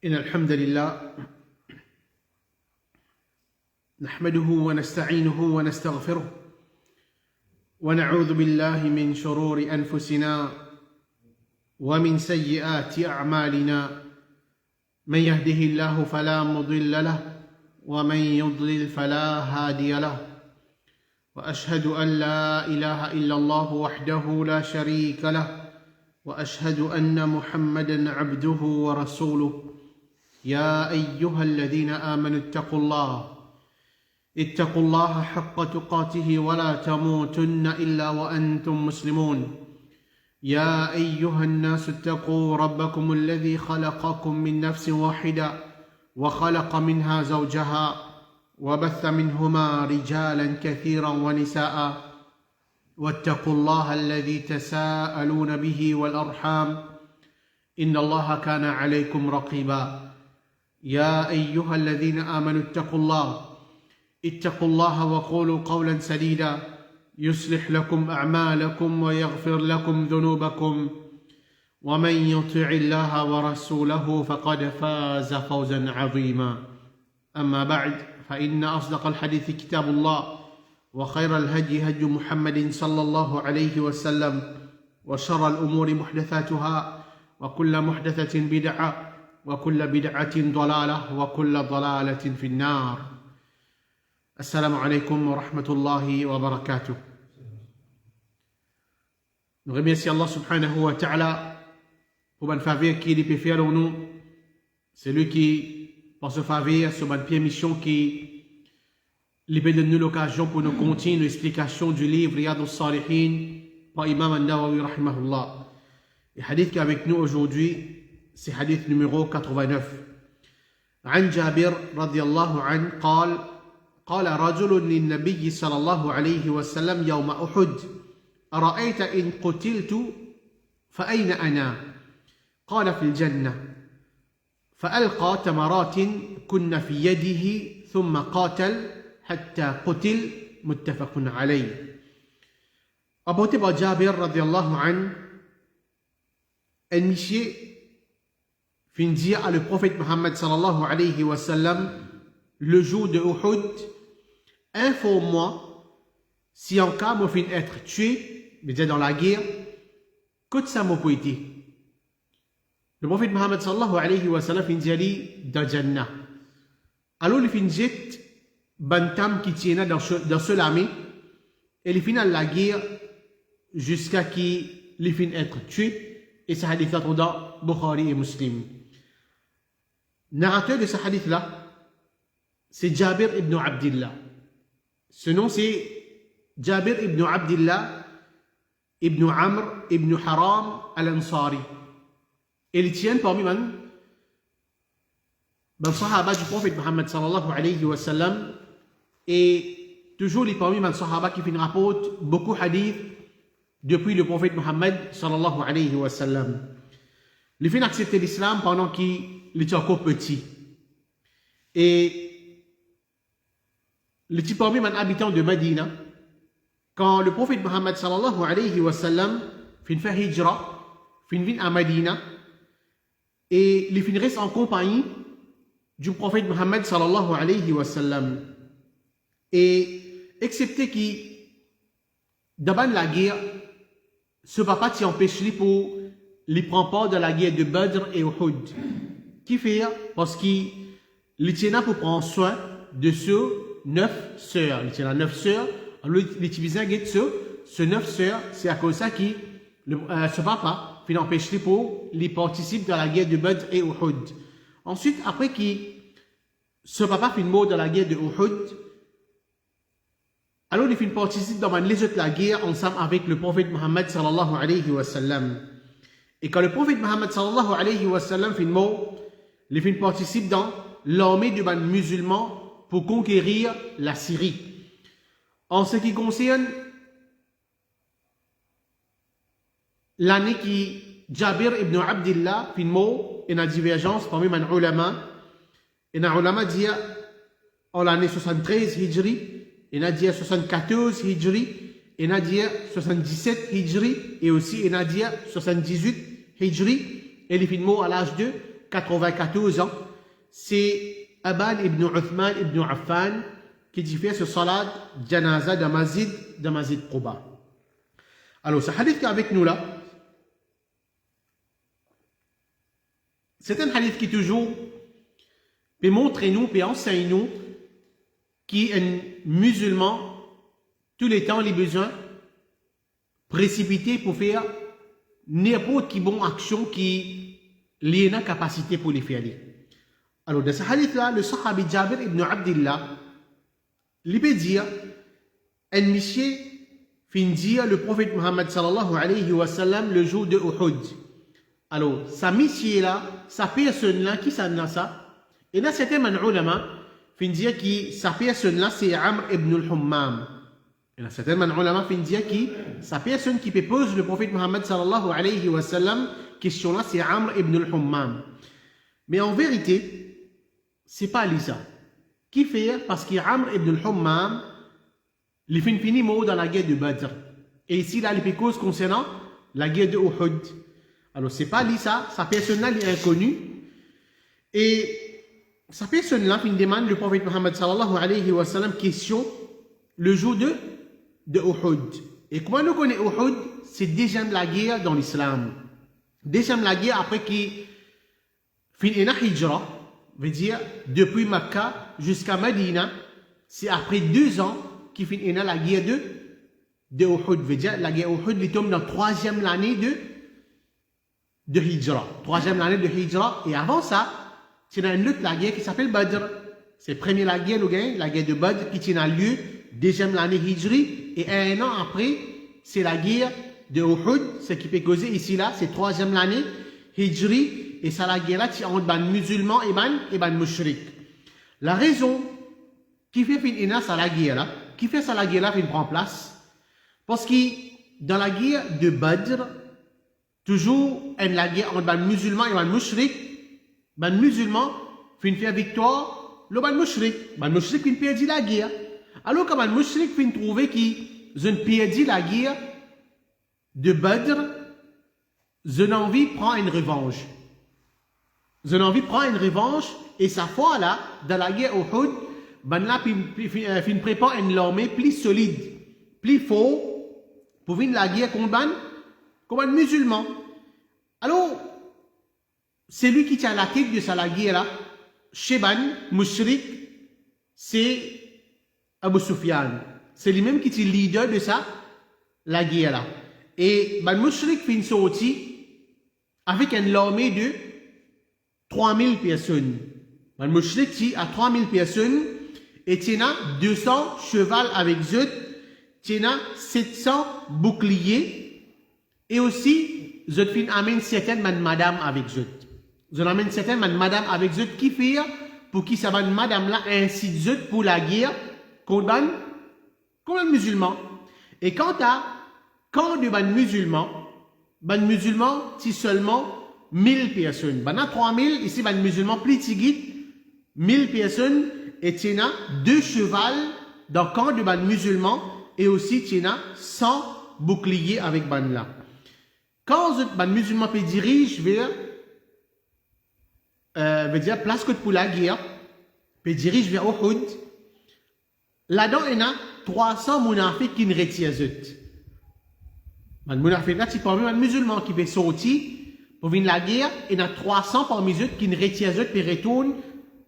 إن الحمد لله نحمده ونستعينه ونستغفره ونعوذ بالله من شرور أنفسنا ومن سيئات أعمالنا من يهده الله فلا مضل له ومن يضلل فلا هادي له وأشهد أن لا إله إلا الله وحده لا شريك له وأشهد أن محمدًا عبده ورسوله يا أيها الذين آمنوا اتقوا الله حق تقاته ولا تموتن إلا وأنتم مسلمون يا أيها الناس اتقوا ربكم الذي خلقكم من نفس واحدة وخلق منها زوجها وبث منهما رجالا كثيرا ونساء واتقوا الله الذي تساءلون به والأرحام إن الله كان عليكم رقيبا يا أيها الذين آمنوا اتقوا الله وقولوا قولا سديدا يصلح لكم أعمالكم ويغفر لكم ذنوبكم ومن يطع الله ورسوله فقد فاز فوزا عظيما أما بعد فإن أصدق الحديث كتاب الله وخير الهدي هدي محمد صلى الله عليه وسلم وشر الأمور محدثاتها وكل محدثة بدعة وكل بدعة ضلالة وكل ضلالة في النار. Assalamu alaikum wa rahmatullahi wa barakatuh. Nous remercions Allah subhanahu wa ta'ala pour ban faveur qui est fait à nous. C'est lui qui, par ce faveur, sur ban permission qui libère de nous l'occasion pour nous continuer l'explication du livre Riyad al-Salihin par Imam al-Nawawi rahimahullah. Le hadith qui est avec nous aujourd'hui, c'est hadith numéro 89. عن جابر رضي الله عنه قال رجل للنبي صلى الله عليه وسلم يوم أحد أرأيت إن قتلت فأين أنا؟ قال في الجنة فألقى تمرات كن في يده ثم قاتل حتى قتل متفق عليه. Rapporté par Jabir radiallahu anhu, un monsieur fin dire à le prophète Muhammad sallallahu alayhi wa sallam le jour de Uhud, informe-moi si en cas moi fin être tué, mais dans la guerre, que ça m'a été. Le prophète Muhammad sallallahu alayhi wa sallam fin dire dans Jannah. Alors il fin dit bantam qui tient dans ce lame et il finit la guerre jusqu'à qu'il fin être tué, et ça hadith dans Bukhari et Muslim. Narrateur de ce hadith-là, c'est Jabir ibn Abdillah. Ce nom, c'est Jabir ibn Abdillah ibn Amr ibn Haram al-Ansari. Et il tient parmi les sahaba du prophète Muhammad sallallahu alayhi wa sallam, et toujours les parmi les sahaba qui rapportent beaucoup de hadiths depuis le prophète Muhammad sallallahu alayhi wa sallam. Il fin accepter l'islam pendant qu'il était encore petit. Et le petit parmi les habitants de Medina, quand le prophète Muhammad sallallahu alayhi wa sallam fin fait hijra, fin vient à Medina, et il fin reste en compagnie du prophète Muhammad sallallahu alayhi wa sallam. Et excepté qu'il, d'abord la guerre, ce papa t'y empêche pour les prend part de la guerre de Badr et Uhud. Qui fait? Parce qu'il tient pour prendre soin de ce 9 sœurs. Il tient 9 sœurs. Alors, il utilise ce 9 sœurs. C'est à cause de ça que ce papa fait empêcher pour les participer dans la guerre de Badr et Uhud. Ensuite, après que ce papa fait mort dans la guerre de Uhud, alors il fait participer dans les autres la guerre ensemble avec le prophète Muhammad sallallahu alayhi wa sallam. Et quand le prophète Muhammad sallallahu alayhi wa sallam fait mort, il fait participer dans l'armée du musulman pour conquérir la Syrie. En ce qui concerne l'année qui Jabir ibn Abdillah fait mort, il y a une divergence parmi les ulama. Il y a un ulama dit en l'année 73 Hijri, il y a dit 74 Hijri, il y a dit 77 Hijri, et aussi il y a dit 78 Hijri, et il est mort à l'âge de 94 ans, c'est Aban ibn Uthman ibn Affan qui dit fait ce salat janaza de Masjid Quba. Alors, ce hadith qui est avec nous là, c'est un hadith qui toujours peut montrer nous, peut enseigner nous qu'un musulman, tous les temps, les besoins précipités pour faire n'importe quelle bonne action qui a la capacité pour les faire. Alors, dans ce hadith-là, le sahabi Jabir ibn Abdillah, il peut dire, un monsieur fin dire le prophète Muhammad sallallahu alayhi wa sallam le jour de Uhud. Alors, sa mission là, sa personne là, qui s'en a ça? Et là, c'était un ulama, fin dire que sa personne là, c'est Amr ibn al-Hammam. Et là, c'était un ulama, fin dire que sa personne qui peut poser le prophète Muhammad sallallahu alayhi wa sallam, question là, c'est Amr ibn al-Hammam. Mais en vérité, c'est pas Lisa. Qui fait? Parce qu'Amr ibn al-Hammam, il fait fini mot dans la guerre de Badr. Et ici, là, les causes concernant la guerre de Uhud. Alors, c'est pas Lisa, sa personne là, elle est inconnue. Et sa personne là, il demande le prophète Muhammad sallallahu alayhi wa sallam question le jour de Uhud. Et comment nous connaissons Uhud? C'est déjà la guerre dans l'islam. Déjà la guerre après qu'il finit la hijra, veut dire depuis Makkah jusqu'à Medina, c'est après 2 ans qu'il finit la guerre de Uhud. Veut dire la guerre Uhud, il tombe dans la 3e année de hijra. 3e année de hijra. Et avant ça, c'est dans une autre la guerre qui s'appelle Badr. C'est la première guerre, la guerre de Badr, qui tient lieu 2e année hijri. Et 1 an après, c'est la guerre de Uhud, ce qui peut causer ici là, c'est 3e année hijri. Et ça la guerre là, c'est entre les musulmans et les mushriks. La raison qui fait finir ça la guerre là, qui fait ça la guerre là, il prend place. Parce que dans la guerre de Badr, toujours la guerre entre les musulmans et les mushriks, les musulmans fin faire victoire, les mushriks. Les mushriks fin perdu la guerre. Alors que les mushriks fin trouver qu'ils ont perdu la guerre de Badr, ils ont envie de prendre une revanche. Ils ont envie de prendre une revanche, et sa foi là, dans la guerre Uhud, ben là, fin prépare une armée plus solide, plus fort, pour venir la guerre contre les musulmans. Alors, c'est lui qui tient la tête de sa guerre là, Sheban, Mushrik, c'est Abu Sufyan. C'est lui-même qui est le leader de ça, la guerre là. Et les Mushrik fin sorti avec une armée de 3000 personnes. Les Mushrik a 3000 personnes et il y a 200 chevaux avec eux, il y a 700 boucliers et aussi ils fin amènent certaines madame avec eux. Ils amènent certaines madame avec eux qui fait pour qui ça va madame là ainsi de pour la guerre contre les musulmans. Et quant de musulmans, c'est seulement 1000 personnes. Ben, 3000, ici, les musulmans, plus petits, 1000 personnes, et il y a 2 chevaux dans le camp de les musulmans, et aussi, il y a 100 boucliers avec ban là. Quand les musulmans se dirigent vers, veut dire, place que pour la guerre, se dirigent vers Uhud, là-dedans, il y a 300 munafiques qui ne retirent eux. Les munafiques là, c'est parmi les musulmans qui peuvent sortir pour venir la guerre, et il y a 300 parmi eux qui ne retirent eux, puis retournent,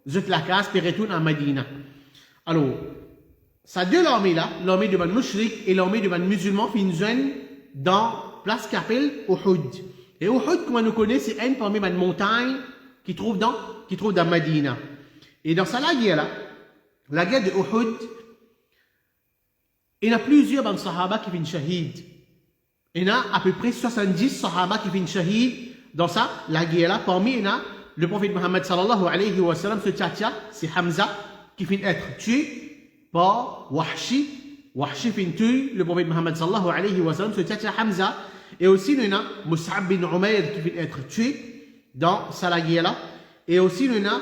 la case, puis retournent à Medina. Alors, ça deux l'armée là, l'armée de Mushrik et l'armée de musulmans finissent dans place qui s'appelle Uhud. Et Uhud, comme on nous connaît, c'est une parmi les montagnes qui trouve dans Medina. Et dans ça, la guerre de Uhud, il y a plusieurs sahaba qui finissent shahid. Il y a à peu près 70 sahaba qui finissent shahid dans ça, la guerre là. Parmi il y a le prophète Muhammad sallallahu alayhi wa sallam, ce tchatcha, c'est Hamza, qui finit être tué par Wahshi. Wahshi finit tuer le prophète Muhammad sallallahu alayhi wa sallam, ce tchatcha Hamza. Et aussi il y a Mus'ab bin Umayr qui finit être tué dans ça, la guerre là. Et aussi il y a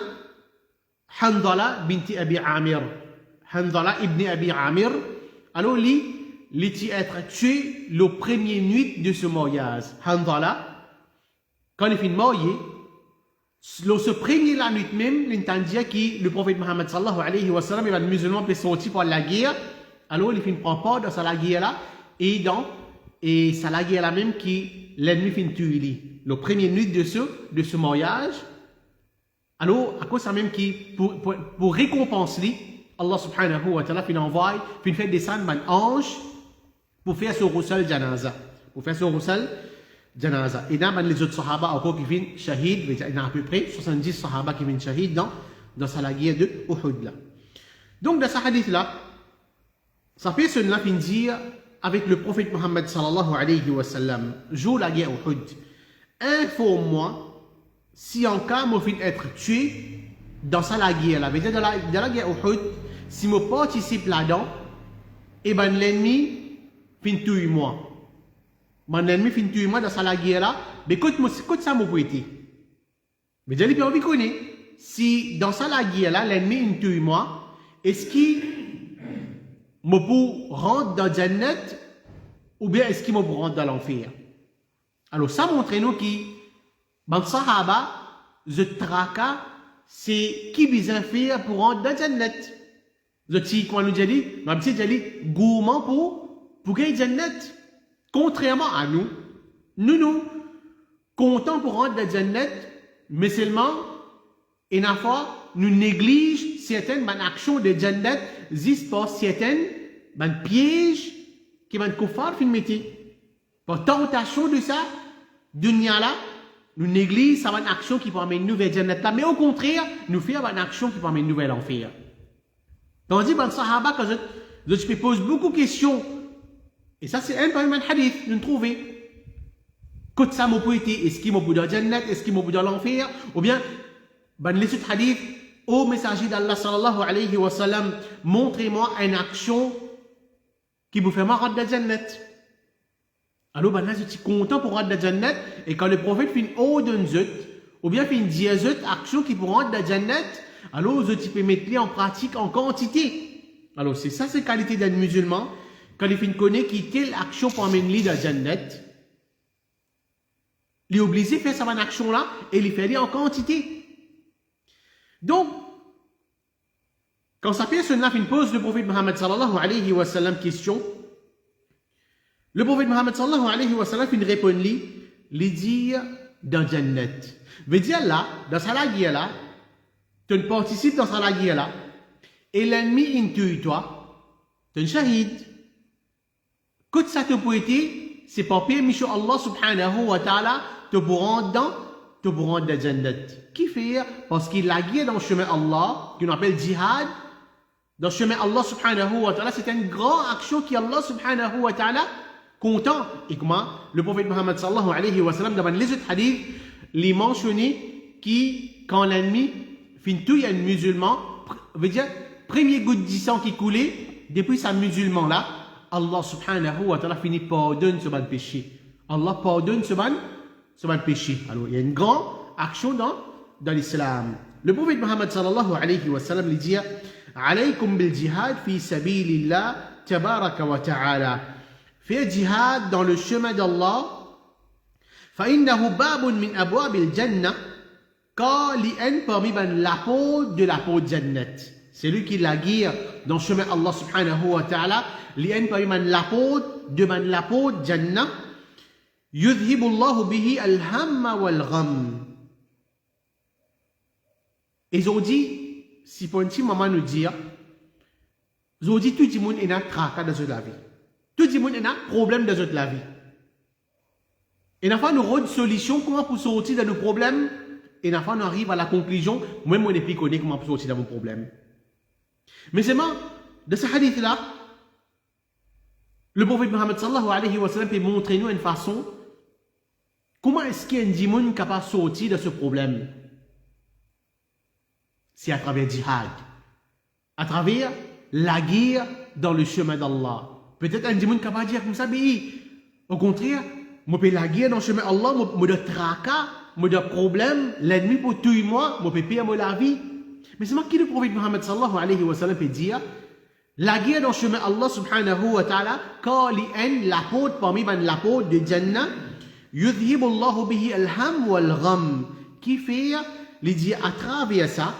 Handala binti Abi Amir. Handala ibn Abi Amir. Alors lui, il est être tué le premier nuit de ce mariage. Handala, quand il finit marié, se prévenir la nuit même, l'intendia qui, le prophète Mohammed sallallahu alayhi wa sallam, il va musulman peut sortir pour la guerre. Alors, il ne prend pas dans sa guerre là, et c'est la guerre là même qui, l'ennemi finit tuer. La première nuit de ce mariage, alors, à cause de ça même qui, pour récompenser, Allah subhanahu wa ta'ala finit envoie, finit faire descendre un ange pour faire ce roussel janaza. Pour faire ce roussel janaza. Et dans les autres sahaba encore qui viennent shahid, il y a à peu près 70 sahaba qui viennent shahid dans la guerre de Uhud là. Donc dans ce hadith là, ça fait cela fin dire avec le prophète Mohammed sallallahu alayhi wa sallam, jour la guerre Uhud, informe-moi si en cas moi fin être tué dans la guerre là. Dans la guerre Uhud, si je participe là-dedans, et ben l'ennemi fin tuer moi. Mon ennemi fin tuer moi dans la guerre là, mais écoute ça m'a été. Mais j'ai pas envie de connaître. Si dans la guerre là, l'ennemi fin tuer moi, est-ce qu'il me peut rentrer dans Jannat ou bien est-ce qu'il me peut rentrer dans l'enfer? Alors ça montre nous qui, dans Sahaba, je traka, c'est qui besoin faire pour rentrer dans Jannat. Je dis, quand nous dit, ma petite dit, gourmand pour gagner Jannat. Contrairement à nous, nous comptons pour rentrer dans Jannat, mais seulement, et une fois, nous négligeons certaines actions de Jannat, juste pour certaines pièges qui vont nous faire fin métier. Pour tentation de ça, dunya là, nous négligeons ça une action qui peut amener nous vers Jannat là, mais au contraire, nous faisons une action qui peut amener nous vers l'enfer. Tandis que Sahaba, quand je me pose beaucoup de questions, et ça c'est un hadith, nous trouvons. Quand ça m'a été, est-ce qu'il m'a dans Jannat, est-ce qu'il m'a dans l'enfer, ou bien, les autres hadiths, ô messager d'Allah sallallahu alayhi wa sallam, montrez-moi une action qui vous fait rentrer dans Jannat. Alors, là, je suis content pour rentrer dans Jannat, et quand le prophète fait une d'un zut, ou bien fait une diazut, action qui pour rentrer dans Jannat, alors je peux mettre les en pratique en quantité. Alors, c'est ça, c'est qualité d'un musulman, quand il fait connaître qui telle action pour amener dans Jannat, il est obligé de faire cette action-là, et il fait en quantité. Donc, quand ça fait cela, il pose le prophète Mohammed sallallahu alayhi wa sallam question. Le prophète Mohammed sallallahu alayhi wa sallam il répond lui dit dans Jannat. Veut dire là, dans la guerre là, tu participes dans la guerre là, et l'ennemi intue toi, tu es un shahid. Quand ça te peut être, c'est pas pire, Michel Allah subhanahu wa ta'ala, te pour rendre dans Jannat. Qui fait? Parce qu'il a guerre dans le chemin Allah, qu'on appelle jihad, dans le chemin Allah subhanahu wa ta'ala, c'est une grande action qui Allah subhanahu wa ta'ala content. Et comment le prophète Mohammed sallallahu alayhi wa sallam, dans les autres hadiths, les mentionné qui, quand l'ennemi finit tout, il y a un musulman, veut dire, premier goutte de sang qui coulait, depuis ce musulman là, Allah subhanahu wa ta'ala finit pardonne ce bon péché. Allah pardonne ce bon péché. Alors, il y a une grande action dans l'islam. Le prophète Mohammed sallallahu alayhi wa sallam lui dit, alaykum bil jihad fi sabilillah tabaraka wa ta'ala. Faire jihad dans le chemin d'Allah, فَإِنَّهُ بَابٌ مِنْ أَبْوَابِ الْجَنَّةِ, car l'un parmi la porte de la porte Jannat. C'est lui qui la guerre dans le chemin Allah subhanahu wa ta'ala, l'un parmi la porte de la porte Jannah, يُذْهِبُ اللَّهُ بِهِ الْهَمَّ وَالْغَمَّ. Ils ont dit, si pour un petit moment nous dire, ils ont dit tout le monde est un tracas dans la vie. Tout le monde a un problème dans la vie. Et une fois, nous avons une solution, comment pour sortir de nos problèmes. Et une fois, nous arrivons à la conclusion, moi, je ne sais pas comment pour sortir de mon problème. Mais c'est moi, de ce hadith-là, le prophète Mohammed sallallahu alayhi wa sallam peut montrer nous une façon, comment est-ce qu'il y a un démon capable de sortir de ce problème. C'est à travers le djihad, à travers la guerre dans le chemin d'Allah. Peut-être un démon capable de dire comme ça, mais au contraire, moi peux la guerre dans le chemin d'Allah, moi de tracas, moi de problème, l'ennemi pour tuer moi peux perdre la vie. Mais c'est moi qui le prophète Mohammed sallallahu alayhi wa sallam peut dire, la guerre dans le chemin d'Allah subhanahu wa ta'ala, quand la porte parmi la porte de Jannah, yudhibu Allahu bihi al-ham wal-gham, qui fait il dit à travers ça,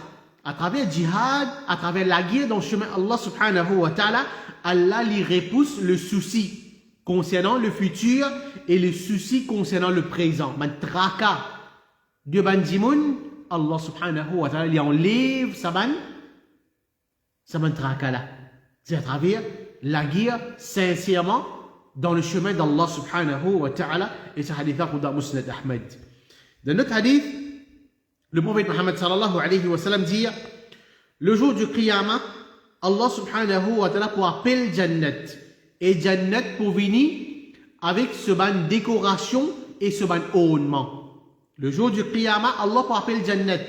à travers djihad, à travers la guerre dans le chemin Allah subhanahu wa ta'ala, Allah lui repousse le souci concernant le futur et le souci concernant le présent. Man traka de bandimoun, Allah subhanahu wa ta'ala lui enlève sa ban traka là. C'est à travers la guerre sincèrement dans le chemin d'Allah subhanahu wa ta'ala. Et ce hadith-là dans Musnad Ahmed. Dans notre hadith, le prophète Muhammad sallallahu alayhi wa sallam dit le jour du Qiyamah, Allah subhanahu wa ta'ala pour appeler Jannat. Et Jannat pour venir avec ce ban décoration et ce ban ornement. Le jour du Qiyamah, Allah pour appeler Jannat.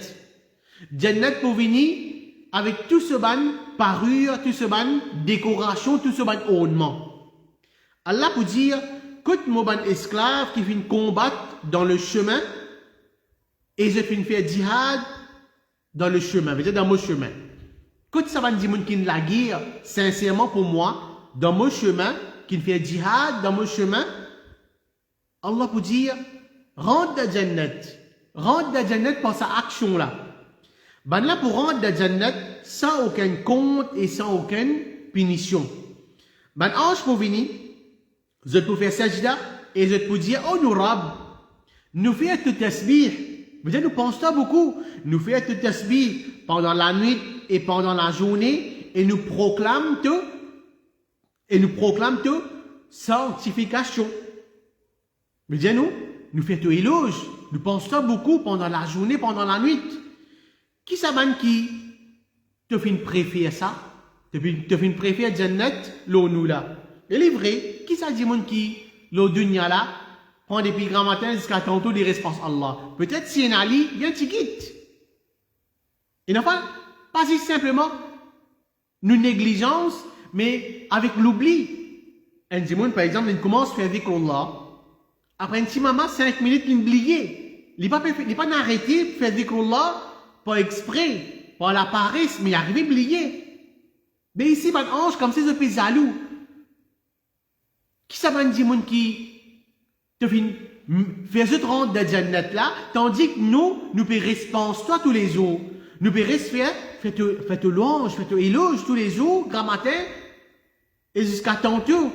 Jannat pour venir avec tout ce ban parure, tout ce ban décoration, tout ce ban ornement. Allah pour dire, écoute mon ban esclave qui vient combattre dans le chemin et je viens faire djihad dans le chemin, veut dire dans mon chemin. Écoute ça ban dit qui la guerre sincèrement pour moi dans mon chemin, qui fait djihad dans mon chemin. Allah pour dire, rentre dans Jannat par sa action là. Ben là pour rentrer dans Jannat sans aucun compte et sans aucune punition. Ben ange pour venir, je peux faire sajda et je peux dire, oh nous rab, nous faisons tout tasbih. Vous savez, nous pensons beaucoup. Nous faisons tout tasbih pendant la nuit et pendant la journée et nous proclamons tout sanctification. Vous savez, nous faisons tout éloge. Nous pensons beaucoup pendant la journée, pendant la nuit. Qui s'abonne qui te fait préférer ça? Te fait préférer Jannat, l'eau nous là. Et les vrais, qui ça dit qui, l'eau dunya là, prend depuis grand matin jusqu'à tantôt des réponses Allah. Peut-être si un Ali, bien tu quittes. Et non pas si simplement, nous négligence, mais avec l'oubli. Un dimoun, par exemple, il commence à faire dhikrullah. Après un petit moment, 5 minutes, il oublie. Il n'est pas arrêté pour faire dhikrullah, pas exprès, pas la paresse, mais il arrive à oublier. Mais ici, un ange comme ça, je suis jaloux. Qui ça va un dimoun qui te fait ce rendre de Jannat là, tandis que nous pouvons répondre toi tous les jours. Nous pouvons faire louange, faire éloge tous les jours, grand matin, et jusqu'à tantôt.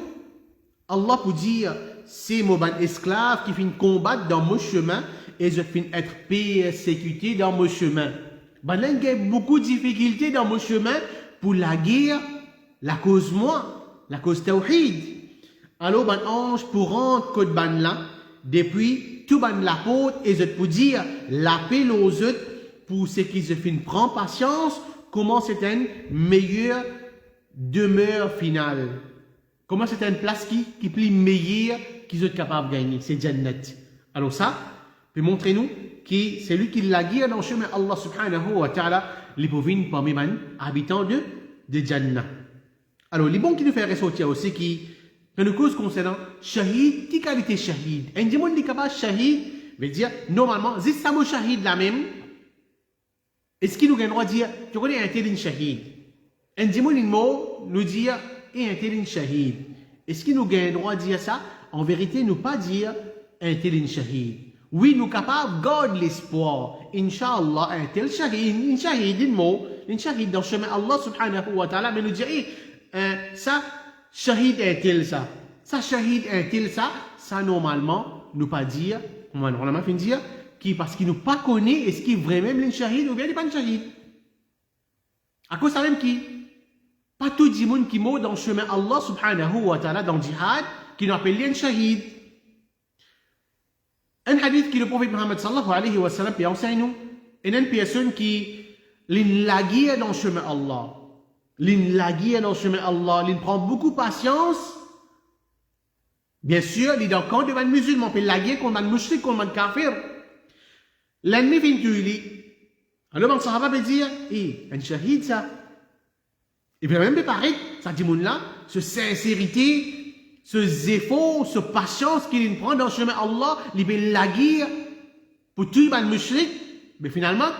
Allah pour dire, c'est mon esclave qui finit combattre dans mon chemin et je finis être persécuté dans mon chemin. Ben là, il y a beaucoup de difficultés dans mon chemin pour la guerre, la cause moi, la cause tawhid. Alors, ben ange pour rendre code ban là, depuis tout ban la porte et je peux dire l'appel aux autres pour ce qui se finit prendre patience, comment c'est une meilleure demeure finale. Comment c'est une place qui est plus meilleure qu'ils sont capables de gagner. C'est Jannat. Alors ça, peut montrer nous que c'est lui qui l'a guidé dans le chemin Allah subhanahu wa ta'ala, les pauvres parmi les habitants de Jannat. Alors, les bons qui nous font ressortir aussi qui, dans le cause concernant shahid, qui qualité shahid? Un démon qui est capable shahid, veut dire, normalement, c'est ça mon shahid là même. Est-ce qu'il nous a le droit de dire, tu connais un tel shahid? Un démon nous dit, et un tel shahid. Est-ce qu'il nous a le droit de dire ça? En vérité, nous pas dire un tel shahid. Oui, nous sommes capables de garder l'espoir. Inch'Allah, un tel shahid, un shahid dans le chemin Allah subhanahu wa ta'ala, mais nous dit, ça, shahid un tel ça. Ça, shahid un tel ça. Ça, normalement, nous pas dire, on va normalement fin dire, parce qu'il nous pas connaît, est-ce qu'il est vraiment un shahid ou bien il n'est pas un shahid. À cause de ça même qui? Pas tout le monde qui meurt dans le chemin Allah subhanahu wa ta'ala dans le djihad qui nous appelle un shahid. Un hadith qui le prophète Muhammad sallallahu alayhi wa sallam peut enseigner nous. Une personne qui l'inlaguille dans le chemin Allah. L'inlaguille dans le chemin Allah. Il prend beaucoup de patience. Bien sûr, il est dans le camp de un musulman. Il peut laguer contre un mushrik, contre un kafir. L'ennemi vient tuer lui. Alors, le sahaba peut dire, un shahid ça. Il peut même préparer, ça dit là, ce sincérité, ce effort, ce patience qu'il prend dans le chemin Allah, il peut la guerre pour tuer le mushrik, mais finalement,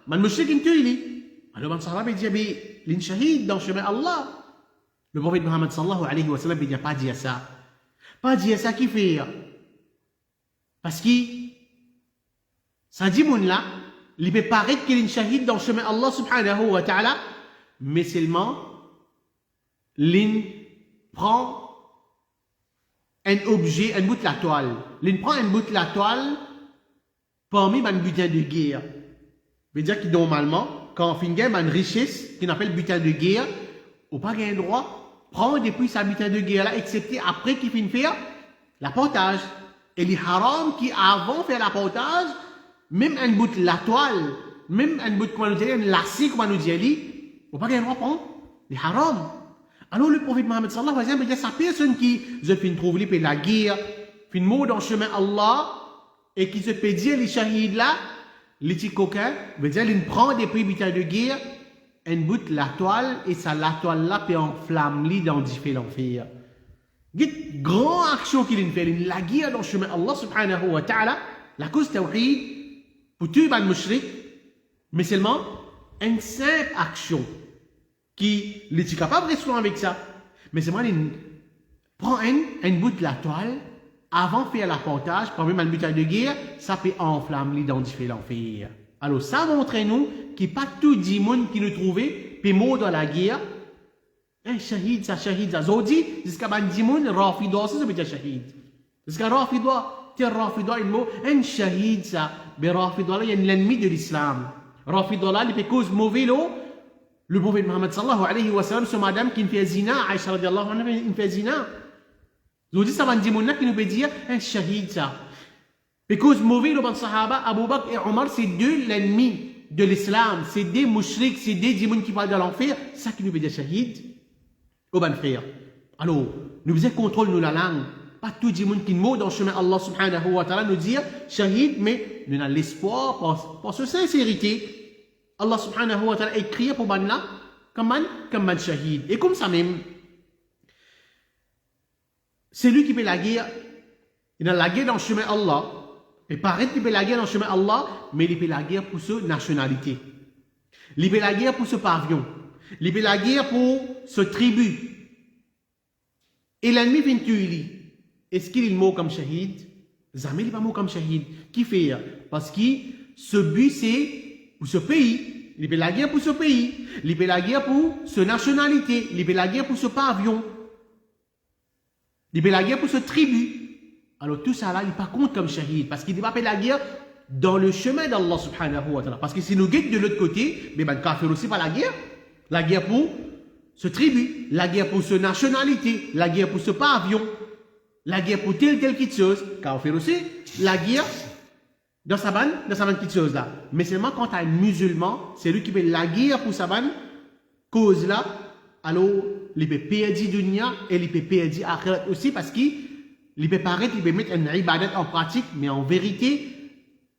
le mushrik il tue lui. Alors le sahaba dit, mais il shahid dans le chemin Allah. Le prophète Muhammad sallallahu alayhi wa sallam il n'a pas dit ça. Pas dire ça qui fait. Parce que ça dit là, il peut paraître qu'il est shahid dans le chemin Allah subhanahu wa ta'ala, mais seulement, il prend un objet, un bout de la toile. Il prend un bout de la toile parmi un butin de guerre. Ça veut dire que normalement, quand on fait une richesse, qu'on appelle butin de guerre, on n'a pas le droit de prendre depuis sa butin de guerre là, excepté après qu'il finit faire l'apportage. Et les haram qui avant faire l'apportage, même un bout de la toile, même un bout de, comment nous dit, un lacet, comment nous dit, on n'a pas le droit de prendre les haram. Alors le prophète Mohammed sallallahu alayhi wa sallam dit, sa personne qui se fait trouver la guerre, fait mot dans le chemin Allah, et qui se fait dire les shahids là, les petits coquins, veut dire, il prend des prix butin de guerre, un bout de la toile, et ça, la toile là, peut enflammer dans différents fers. Une grande action qu'il fait, la guerre dans le chemin Allah subhanahu wa ta'ala, la cause tawhid, pour tuer les mushrik, mais seulement une simple action qui est capable de rester avec ça. Mais c'est moi, il prend un bout de la toile, avant de faire l'apportage, parmi le butin de guerre, ça peut enflammer dans différents fers. Alors ça montre nous qu'il n'y a pas tout le monde qui nous trouvait, puis mort dans la guerre. Un shahid, ça. Zodi, jusqu'à un dimoun, rafida, ça veut dire shahid. Jusqu'à rafida, il mot, un shahid, ça. Mais rafida, il y a l'ennemi de l'islam. Rafida, il peut cause mauvais lot. Le prophète Mohammed sallallahu alayhi wa sallam, ce madame qui fait zina, Aïcha radiallahu anha, il fait zina. Zodi, ça va un dimoun qui nous peut dire, un shahid, ça. Parce que mauvais lot, ben sahaba, Abu Bakr et Omar, c'est deux l'ennemi de l'islam. C'est des mouchriks, c'est des dimoun qui parlent de l'enfer. Ça qui nous peut dire shahid. Au bon frère. Alors, nous faisons contrôle nous la langue. Pas tout le monde qui mot dans le chemin Allah subhanahu wa ta'ala nous dire shahid, mais nous avons l'espoir pour sa sincérité. Allah subhanahu wa ta'ala écrit pour banna comme man shahid. Et comme ça même, c'est lui qui fait la guerre. Il a la guerre dans le chemin Allah. Et paraît qu'il fait la guerre dans le chemin Allah, mais il fait la guerre pour sa nationalité. Il fait la guerre pour ce pavillon. Il fait la guerre pour ce tribu. Et l'ennemi vient tuer. Est-ce qu'il est mot comme shahid? Jamais il n'est pas mot comme shahid. Qui fait? Parce que ce but c'est pour ce pays. Il fait la guerre pour ce pays. Il fait la guerre pour ce nationalité. Il fait la guerre pour ce pavillon. Il fait la guerre pour ce tribu. Alors tout ça là, il n'est pas compte comme shahid. Parce qu'il ne va pas faire la guerre dans le chemin d'Allah subhanahu wa ta'ala. Parce que si nous guettons de l'autre côté, mais ben kafir aussi pas la guerre. La guerre pour ce tribu, la guerre pour ce nationalité, la guerre pour ce pavillon, la guerre pour telle petite chose, car on fait aussi la guerre dans sa petite chose là. Mais seulement quand tu as un musulman, c'est lui qui fait la guerre pour sa cause là, alors il peut perdre dunya et il peut perdre akhirat aussi parce qu'il peut paraître, il peut mettre une ibadat en pratique, mais en vérité,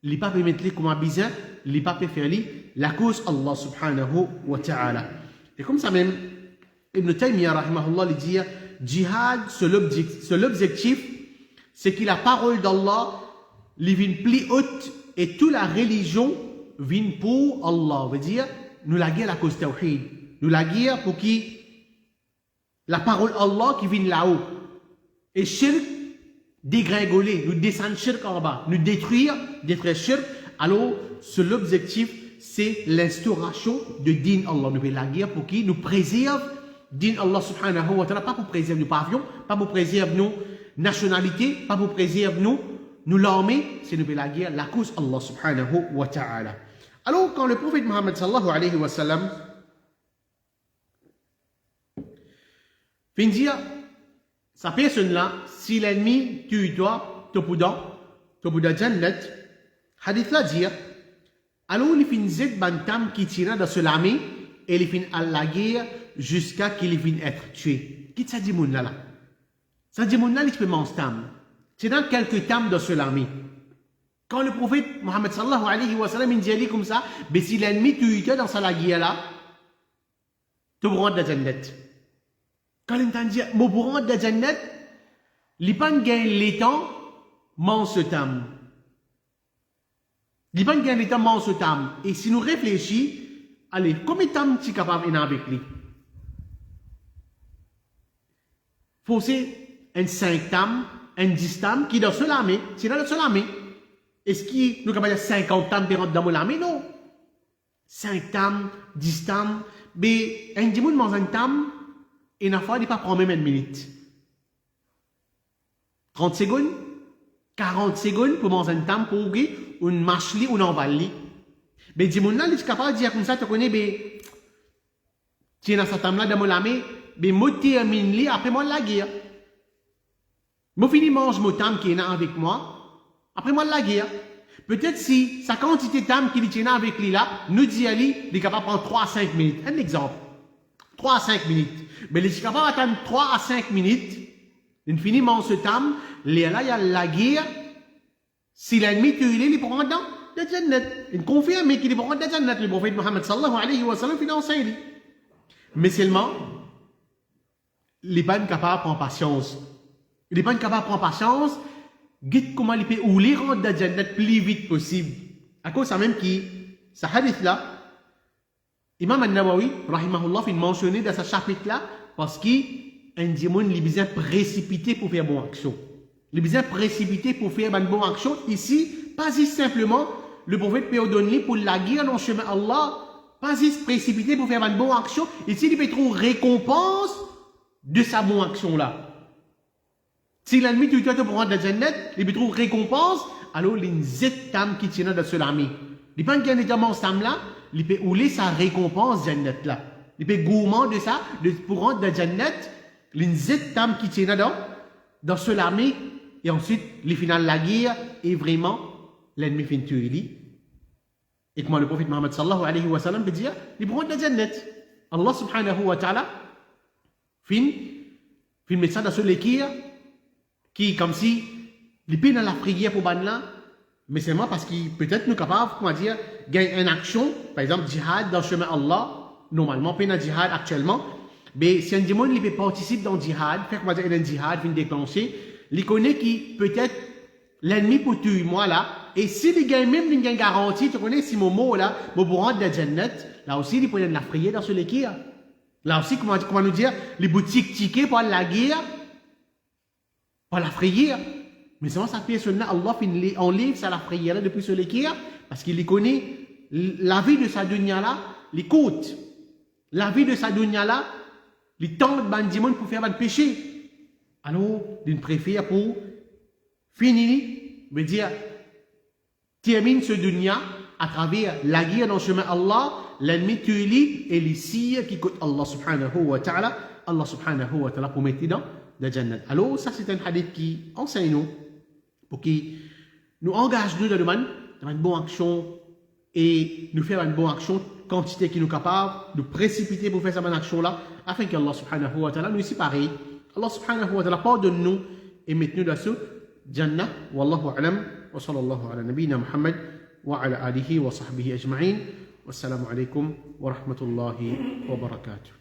il ne peut pas mettre comme un bizarre, il ne peut pas faire la cause Allah subhanahu wa ta'ala. Et comme ça même, Ibn Taymiyyah rahimahullah il dit jihad, c'est l'objectif, c'est que la parole d'Allah vient plus haute et toute la religion vient pour Allah. Veut dire, nous la guerre à cause tawhid. Nous la guerre pour qui la parole Allah qui vient là-haut. Et shirk dégringoler, nous descendre shirk en bas, nous détruire shirk. Alors, l'objectif, c'est l'instauration de din Allah. Nous faisons la guerre pour qui nous préserve din Allah subhanahu wa ta'ala, pas pour préserver nos pavillons, pas pour préserver nos nationalités, pas pour préserver nous l'armée, c'est nous faisons la guerre, la cause Allah subhanahu wa ta'ala. Alors, quand le prophète Mohammed sallallahu alayhi wa sallam fait dire, sa personne là, si l'ennemi tue toi, tu peux jannat, hadith là dire, alors il fin zed bantam qui tira dans ce lami et il fin à la guerre jusqu'à qu'il vienne être tué. Qui ça dit mon là? Ça dit mon là, il peut manger tam. C'est dans quelques tam dans ce lami. Quand le prophète Mohammed sallallahu alayhi wa sallam il dit comme ça, mais si l'ennemi tue toi dans sa guerre là, tu pourras de jannat. Quand il dit, mon pourra de jannat, il pas gagne les temps, mange ce tam. Il pas gagne les temps, mange ce tam. Et si nous réfléchissons, allez, combien de temps tu es capable d'être avec lui? Faut c'est un 5 tam, un 10 tam qui est dans ce lame, c'est dans ce lame. est-ce qu'il nous avons 50 tam qui rentrent dans l'armée? Non. 5 tam, 10 tam, mais un dimanche dans un tam, et une fois, il ne pas prendre même une minute. 30 secondes, 40 secondes pour manger un tam pour une marche ou une envol. Mais dimanche là, il est capable de dire comme ça, tu connais, mais tu es dans ce tam là dans l'armée, mais moi termine après moi la guerre. Moi finis mange mon tam qui est là avec moi, après moi la guerre. Peut-être si sa quantité de tam qui est là avec lui là, nous dit Ali, il est capable de prendre 3 à 5 minutes. Un exemple. 3 à 5 minutes. Mais il est capable d'attendre 3 à 5 minutes. Il finit mange ce tam, là il y a la guerre. Si l'ennemi tue, il prend dans le Jannat. Il confirme qu'il prend dans le Jannat. Le prophète Mohammed sallallahu alayhi wa sallam finit enseigné. Mais seulement, il n'est pas capable de prendre patience. Il n'est pas capable de prendre patience. Guide comment il peut ou les rendre dans le Jannat plus vite possible. À cause ça même qui, ce hadith là, Imam al-Nawawi, rahimahullah, il mentionné dans ce chapitre là, parce qu'un diamant, il est besoin précipité pour faire bonne action. Il est besoin précipité pour faire une bonne action. Ici, pas si simplement, le prophète peut donner pour la guerre dans le chemin Allah, pas si précipité pour faire une bonne action. Ici, il peut trouver récompense de sa bonne action là. Si l'ennemi tu dois te prendre dans la Jannat, il peut trouver récompense, alors il y a une zétam qui tient dans ce lami. Il peut gagner dans ce tam là, il peut ouler sa récompense Jannat là. Il peut gourmand de ça, pour rentrer dans la Jannat, il y a une zétam qui tient dans ce lami, et ensuite, les finales de la guerre, et vraiment, l'ennemi finit de tuer. Et comment le prophète Mohammed sallallahu alayhi wa sallam peut dire, il prend dans la Jannat. Allah subhanahu wa ta'ala, finit mettre ça dans ce l'équire, qui comme si il paye dans la prière pour là, mais seulement parce qu'il peut-être nous capable, comment dire, gagner une action, par exemple djihad dans le chemin Allah, normalement paye dans djihad actuellement, mais si un démon il peut participer dans le djihad, faire comment dire un djihad vient déclencher, il connaît qui peut-être l'ennemi pour tuer moi là, et s'il gagne même une garantie, tu connais si mon mot là, mon pour rentrer dans la Jannat, là aussi il peut de la prière dans ce l'équire. Là aussi comment nous dire, les boutiques tickets pour la guerre. Pas la prière. Mais seulement ça fait cela, Allah enlève ça la prière depuis ce l'équire, parce qu'il connaît la vie de sa dunya là, les côtes. La vie de sa dunya là, les temps de bandimon pour faire un péché. Alors, il préfère pour finir, veut dire, termine ce dunya à travers la guerre dans le chemin Allah, l'ennemi tue et les sires qui coûtent Allah subhanahu wa ta'ala, Allah subhanahu wa ta'ala pour mettre dans la Jannat. Alors, ça c'est un hadith qui enseigne nous, pour qu'il nous engage nous dans une bonne action et nous faire une bonne action, quantité qui nous capable, nous précipiter pour faire cette bonne action là, afin qu'Allah subhanahu wa ta'ala nous sépare. Allah subhanahu wa ta'ala pardonne nous et mette nous dans ce Jannah. Wallahu a'lam wa sallallahu ala nabiyyina Muhammad wa ala alihi wa sahbihi ajma'in. Wassalamu alaikum wa rahmatullahi wa barakatuh.